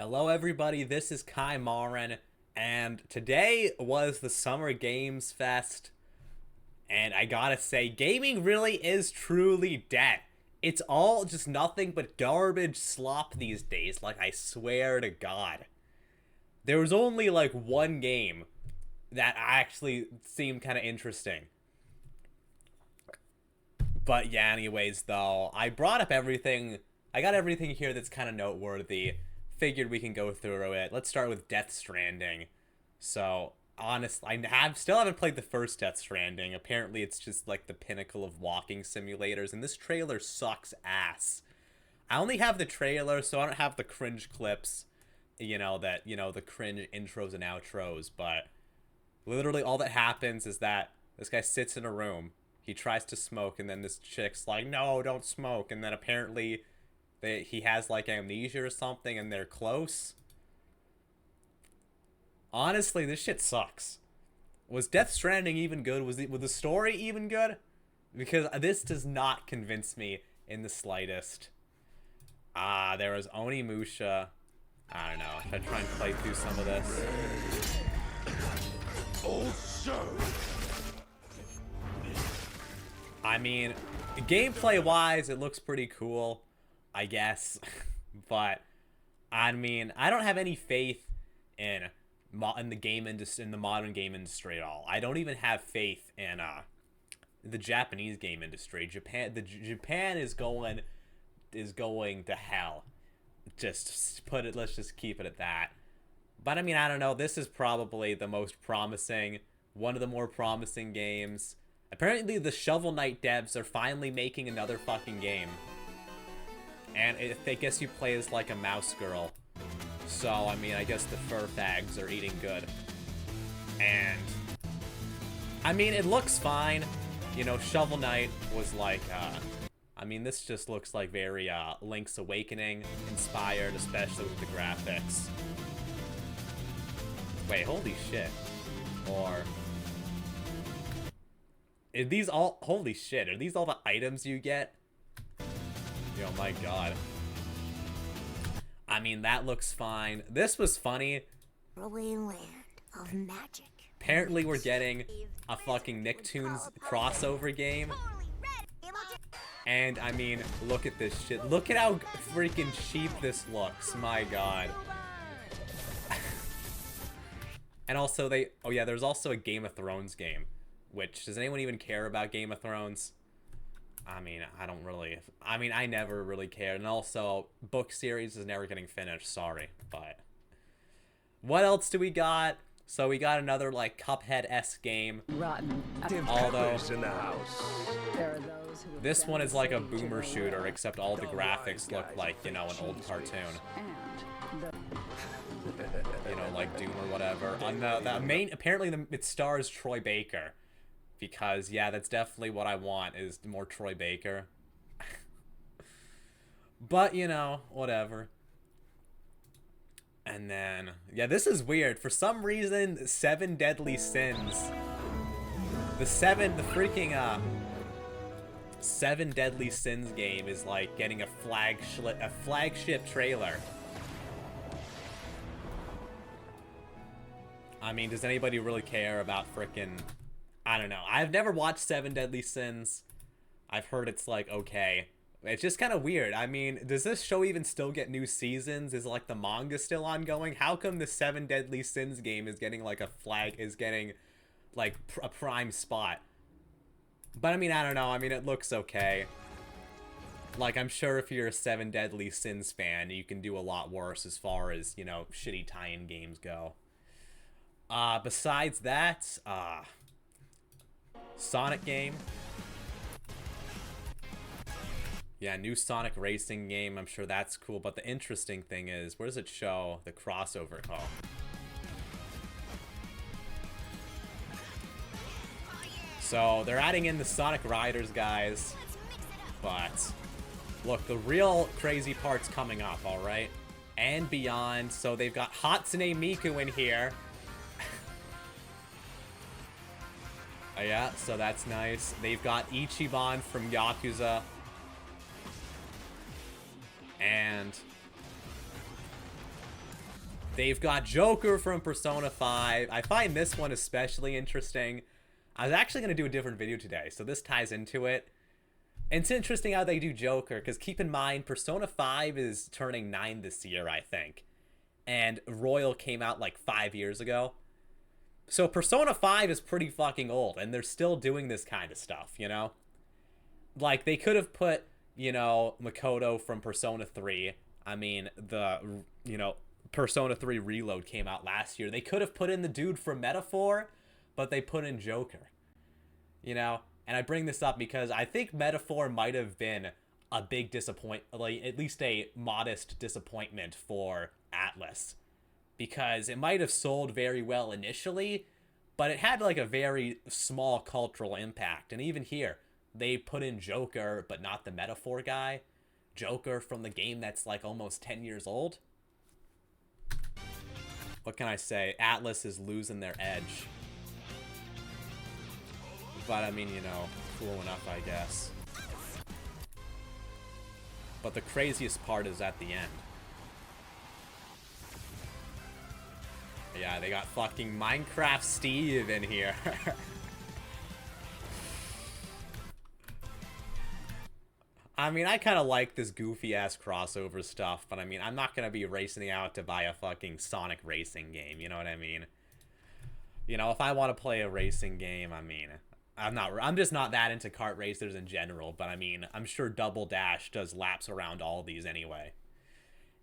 Hello, everybody. This is Kai Marin, and today was the Summer Games Fest. And I gotta say, gaming really is truly dead. It's all just nothing but garbage slop these days, like I swear to God. There was only like one game that actually seemed kind of interesting. But yeah, anyways, though, I brought up everything. I got everything here that's kind of noteworthy. Figured we can go through it. Let's start with Death Stranding. So, honestly, still haven't played the first Death Stranding. Apparently, it's just like the pinnacle of walking simulators, and this trailer sucks ass. I only have the trailer, so I don't have the cringe clips, the cringe intros and outros, but literally all that happens is that this guy sits in a room, he tries to smoke, and then this chick's like, no, don't smoke, and then apparently he has like amnesia or something, and they're close. Honestly, this shit sucks. Was Death Stranding even good? Was the story even good? Because this does not convince me in the slightest. There was Onimusha. I don't know. Should I try and play through some of this? I mean, gameplay-wise, it looks pretty cool, I guess. But, I mean, I don't have any faith in the game industry, in the modern game industry at all. I don't even have faith in the Japanese game industry. Japan is going to hell. Let's just keep it at that. But I mean, I don't know. This is probably the most promising, one of the more promising games. Apparently, the Shovel Knight devs are finally making another fucking game. And I guess you play as like a mouse girl. So, I mean, I guess the fur fags are eating good. And, I mean, it looks fine. You know, Shovel Knight was like, I mean, this just looks like very Link's Awakening inspired, especially with the graphics. Wait, holy shit. Or... Are these all... Holy shit, are these all the items you get? Yo, my god. I mean, that looks fine. This was funny. Early land of magic. Apparently, we're getting a fucking Nicktoons crossover game. And, I mean, look at this shit. Look at how freaking cheap this looks. My god. And also, oh yeah, there's also a Game of Thrones game. Which, does anyone even care about Game of Thrones? I mean, I never really cared. And also, book series is never getting finished, sorry. But, what else do we got? So we got another, like, Cuphead-esque game. Rotten. Although, in the house. There are those who this one is like a boomer shooter, except all the graphics look like, you know, an old cartoon. and the You know, like Doom or whatever. On apparently it stars Troy Baker. Because, yeah, that's definitely what I want, is more Troy Baker. But, you know, whatever. And then, yeah, this is weird. For some reason, 7 Deadly Sins. The freaking, 7 Deadly Sins game is, like, getting a flagship trailer. I mean, does anybody really care about frickin'... I don't know. I've never watched 7 Deadly Sins. I've heard it's like, okay. It's just kind of weird. I mean, does this show even still get new seasons? Is like the manga still ongoing? How come the 7 Deadly Sins game is getting like a prime spot? But I mean, I don't know. I mean, it looks okay. Like, I'm sure if you're a 7 Deadly Sins fan, you can do a lot worse as far as, you know, shitty tie-in games go. Besides that, Sonic game. Yeah, new Sonic racing game. I'm sure that's cool. But the interesting thing is, where does it show the crossover? Oh. So, they're adding in the Sonic Riders, guys. But, look, the real crazy part's coming up, alright? And beyond. So, they've got Hatsune Miku in here. Yeah, so that's nice. They've got Ichiban from Yakuza. And They've got Joker from Persona 5. I find this one especially interesting. I was actually going to do a different video today, so this ties into it. It's interesting how they do Joker, because keep in mind, Persona 5 is turning 9 this year, I think. And Royal came out like 5 years ago. So Persona 5 is pretty fucking old, and they're still doing this kind of stuff, you know? Like, they could have put, you know, Makoto from Persona 3. I mean, you know, Persona 3 Reload came out last year. They could have put in the dude from Metaphor, but they put in Joker. You know? And I bring this up because I think Metaphor might have been a big like at least a modest disappointment for Atlus. Because it might have sold very well initially, but it had like a very small cultural impact. And even here, they put in Joker, but not the Metaphor guy. Joker from the game that's like almost 10 years old. What can I say? Atlus is losing their edge. But I mean, you know, cool enough, I guess. But the craziest part is at the end. Yeah, they got fucking Minecraft Steve in here. I mean, I kind of like this goofy-ass crossover stuff, but I mean, I'm not going to be racing out to buy a fucking Sonic racing game, you know what I mean? You know, if I want to play a racing game, I mean, I'm just not that into kart racers in general, but I mean, I'm sure Double Dash does laps around all these anyway.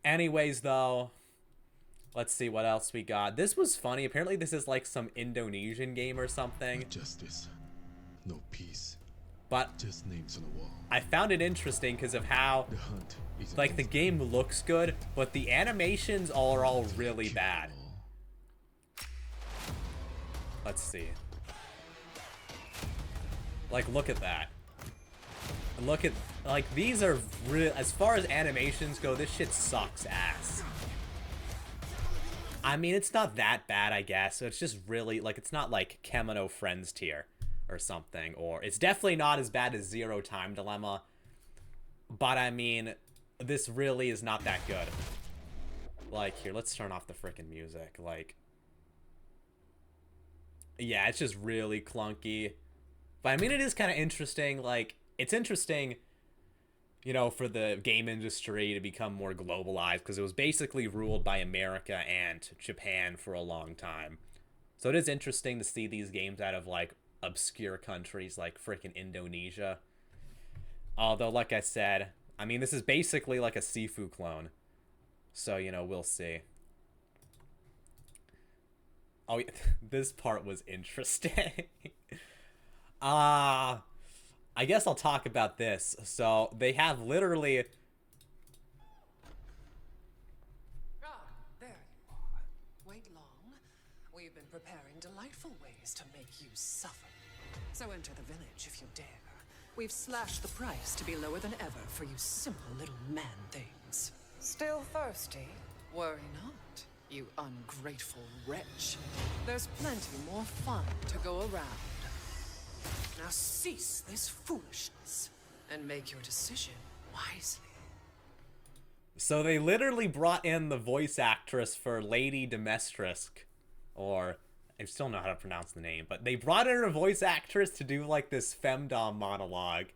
Anyways, though, let's see what else we got. This was funny. Apparently, this is like some Indonesian game or something. No justice, no peace, but just names on a wall. I found it interesting because of how, The hunt is like, the game looks good, but the animations are all really bad. Let's see. Like, look at that. Look at, like, these are real. As far as animations go, this shit sucks ass. I mean, it's not that bad, I guess. It's just really, like, it's not like Kemono Friends tier or something. Or it's definitely not as bad as Zero Time Dilemma. But, I mean, this really is not that good. Like, here, let's turn off the frickin' music. Like, yeah, it's just really clunky. But, I mean, it is kind of interesting. Like, it's interesting, you know, for the game industry to become more globalized, because it was basically ruled by America and Japan for a long time. So it is interesting to see these games out of, like, obscure countries like frickin' Indonesia. Although, like I said, I mean, this is basically like a Sifu clone. So, you know, we'll see. Oh, yeah, this part was interesting. I guess I'll talk about this. So, they have literally... Ah, there you are. Wait long. We've been preparing delightful ways to make you suffer. So enter the village if you dare. We've slashed the price to be lower than ever for you simple little man things. Still thirsty? Worry not, you ungrateful wretch. There's plenty more fun to go around. Now cease this foolishness and make your decision wisely. So they literally brought in the voice actress for Lady Dimitrescu, or I still know how to pronounce the name, but they brought in a voice actress to do like this femdom monologue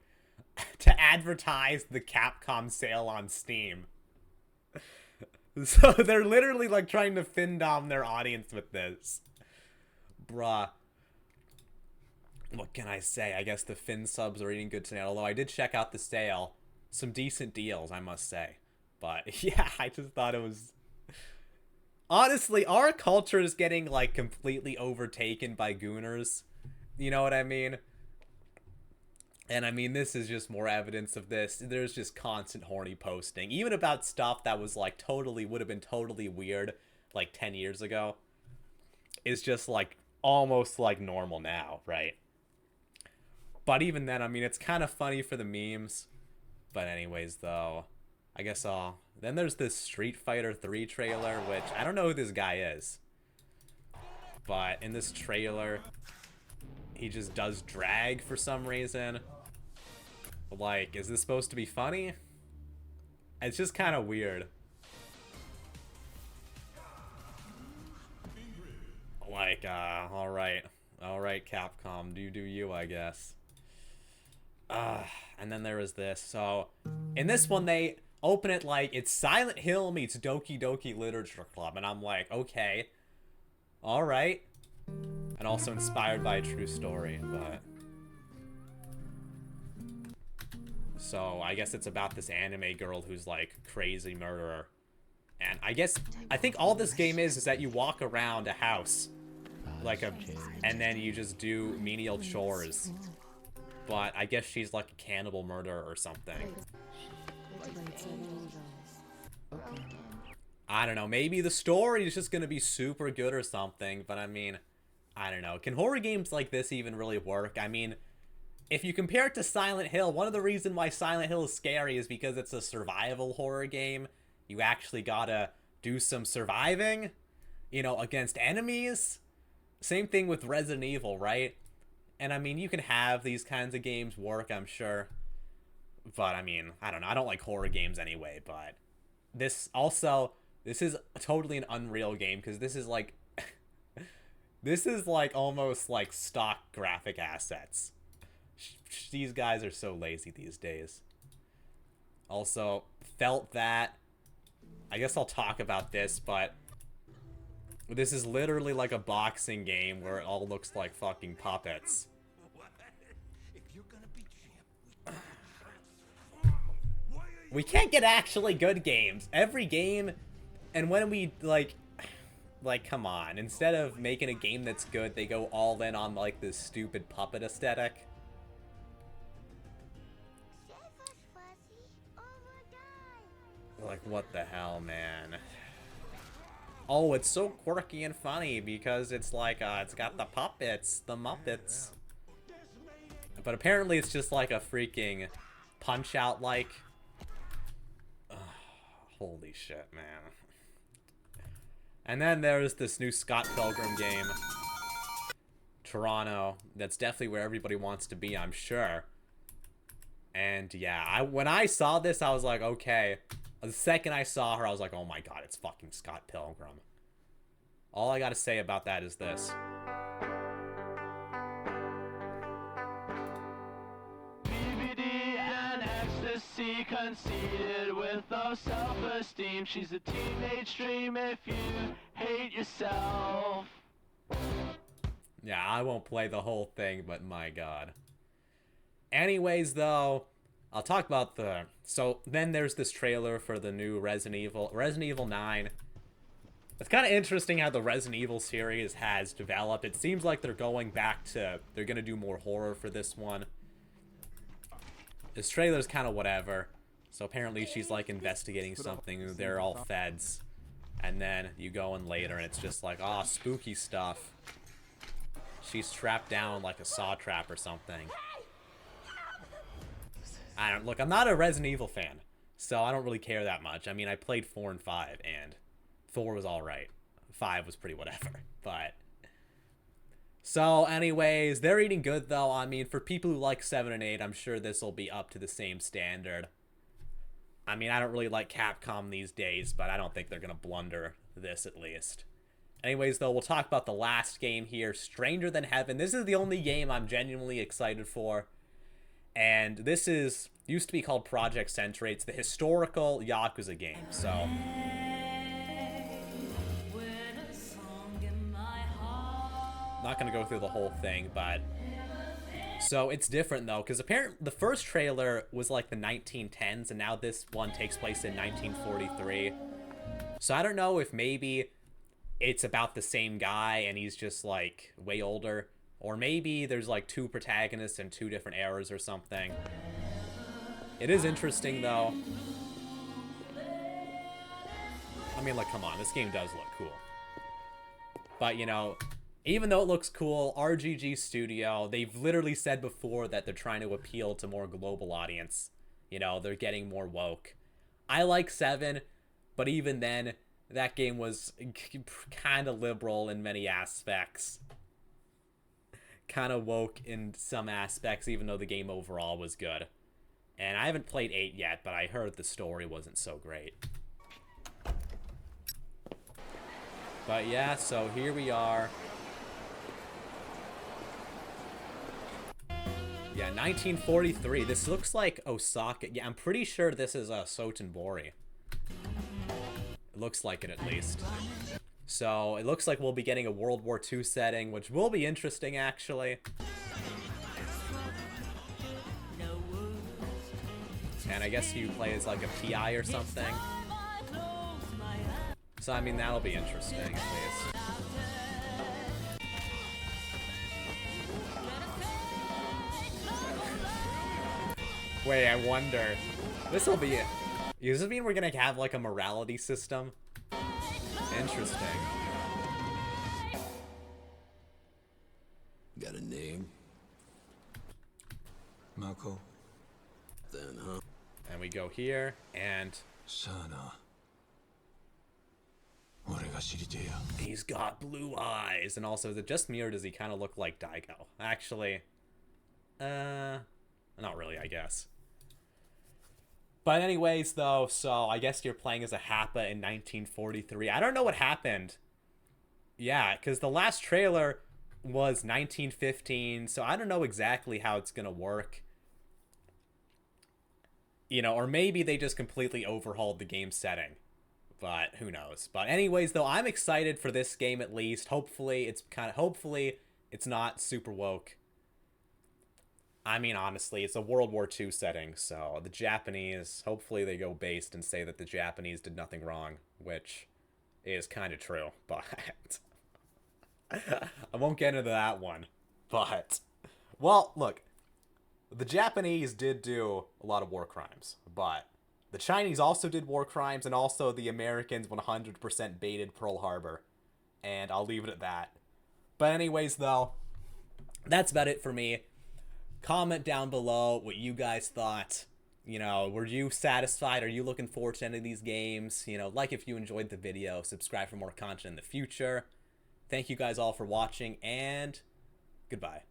to advertise the Capcom sale on Steam. So they're literally like trying to femdom their audience with this. Bruh. What can I say? I guess the Fin subs are eating good tonight, although I did check out the sale. Some decent deals, I must say. But yeah, I just thought it was... Honestly, our culture is getting, like, completely overtaken by gooners. You know what I mean? And, I mean, this is just more evidence of this. There's just constant horny posting. Even about stuff that was, like, would have been totally weird, like, 10 years ago. It's just, like, almost, like, normal now, right? But even then, I mean, it's kind of funny for the memes. But anyways, though, I guess then there's this Street Fighter 3 trailer, which I don't know who this guy is. But in this trailer, he just does drag for some reason. Like, is this supposed to be funny? It's just kind of weird. like, all right, Capcom, do you, I guess. And then there was this. So, in this one, they open it like it's Silent Hill meets Doki Doki Literature Club, and I'm like, okay, all right. And also inspired by a true story, but. So, I guess it's about this anime girl who's like crazy murderer. And I think all this game is that you walk around a house, like and then you just do menial chores. But I guess she's like a cannibal murderer or something. I don't know, maybe the story is just gonna be super good or something, but I mean, I don't know. Can horror games like this even really work? I mean, if you compare it to Silent Hill, one of the reasons why Silent Hill is scary is because it's a survival horror game. You actually gotta do some surviving, you know, against enemies. Same thing with Resident Evil, right? And I mean, you can have these kinds of games work, I'm sure. But I mean, I don't know. I don't like horror games anyway, but this is totally an Unreal game because this is like this is like almost like stock graphic assets. These guys are so lazy these days. Also, felt that I guess I'll talk about this, but this is literally like a boxing game where it all looks like fucking puppets. We can't get actually good games. Every game, and when we, like, come on. Instead of making a game that's good, they go all in on, like, this stupid puppet aesthetic. Like, what the hell, man? Oh, it's so quirky and funny because it's like, it's got the puppets, the Muppets. But apparently it's just like a freaking Punch-Out, like. Holy shit, man. And then there's this new Scott Pilgrim game. Toronto. That's definitely where everybody wants to be, I'm sure. And yeah, when I saw this, I was like, okay. The second I saw her, I was like, oh my god, it's fucking Scott Pilgrim. All I gotta say about that is this. BBD and ecstasy, conceited with no self-esteem. She's a teenage dream if you hate yourself. Yeah, I won't play the whole thing, but my god. Anyways, though, I'll talk about the... So, then there's this trailer for the new Resident Evil 9. It's kind of interesting how the Resident Evil series has developed. It seems like they're going back to... They're going to do more horror for this one. This trailer's kind of whatever. So, apparently she's, like, investigating something. They're all feds. And then you go in later and it's just like, oh, spooky stuff. She's trapped down like a saw trap or something. Look, I'm not a Resident Evil fan, so I don't really care that much. I mean, I played 4 and 5, and 4 was alright. 5 was pretty whatever, but... So, anyways, they're eating good, though. I mean, for people who like 7 and 8, I'm sure this will be up to the same standard. I mean, I don't really like Capcom these days, but I don't think they're gonna blunder this, at least. Anyways, though, we'll talk about the last game here, Stranger Than Heaven. This is the only game I'm genuinely excited for. And this used to be called Project Century. It's the historical Yakuza game, so... Not gonna go through the whole thing, but... So, it's different, though, because apparently the first trailer was like the 1910s, and now this one takes place in 1943. So, I don't know if maybe it's about the same guy, and he's just, like, way older. Or maybe there's like 2 protagonists in 2 different eras or something. It is interesting, though. I mean, like, come on, this game does look cool. But, you know, even though it looks cool, RGG Studio, they've literally said before that they're trying to appeal to more global audience. You know, they're getting more woke. I like 7, but even then, that game was kind of liberal in many aspects. Kind of woke in some aspects, even though the game overall was good. And I haven't played 8 yet, but I heard the story wasn't so great. But yeah, so here we are. Yeah, 1943. This looks like Osaka. Yeah, I'm pretty sure this is Sotenbori. It looks like it, at least. So, it looks like we'll be getting a World War II setting, which will be interesting, actually. And I guess you play as, like, a PI or something. So, I mean, that'll be interesting, at least. Wait, I wonder. This'll be it. Does this mean we're gonna have like a morality system? Interesting. Got a name? Mako? Then, huh? And we go here, and Shana. 俺が知りてえや。 he's got blue eyes. And also, is it just me or does he kind of look like Daigo? Actually, not really, I guess. But anyways, though, so I guess you're playing as a Happa in 1943. I don't know what happened. Yeah, because the last trailer was 1915, so I don't know exactly how it's going to work. You know, or maybe they just completely overhauled the game setting. But who knows. But anyways, though, I'm excited for this game at least. Hopefully it's not super woke. I mean, honestly, it's a World War II setting, so the Japanese, hopefully they go based and say that the Japanese did nothing wrong, which is kind of true, but I won't get into that one. But, well, look, the Japanese did do a lot of war crimes, but the Chinese also did war crimes, and also the Americans 100% baited Pearl Harbor, and I'll leave it at that. But anyways, though, that's about it for me. Comment down below what you guys thought. You know, were you satisfied? Are you looking forward to any of these games? You know, like if you enjoyed the video, subscribe for more content in the future. Thank you guys all for watching, and goodbye.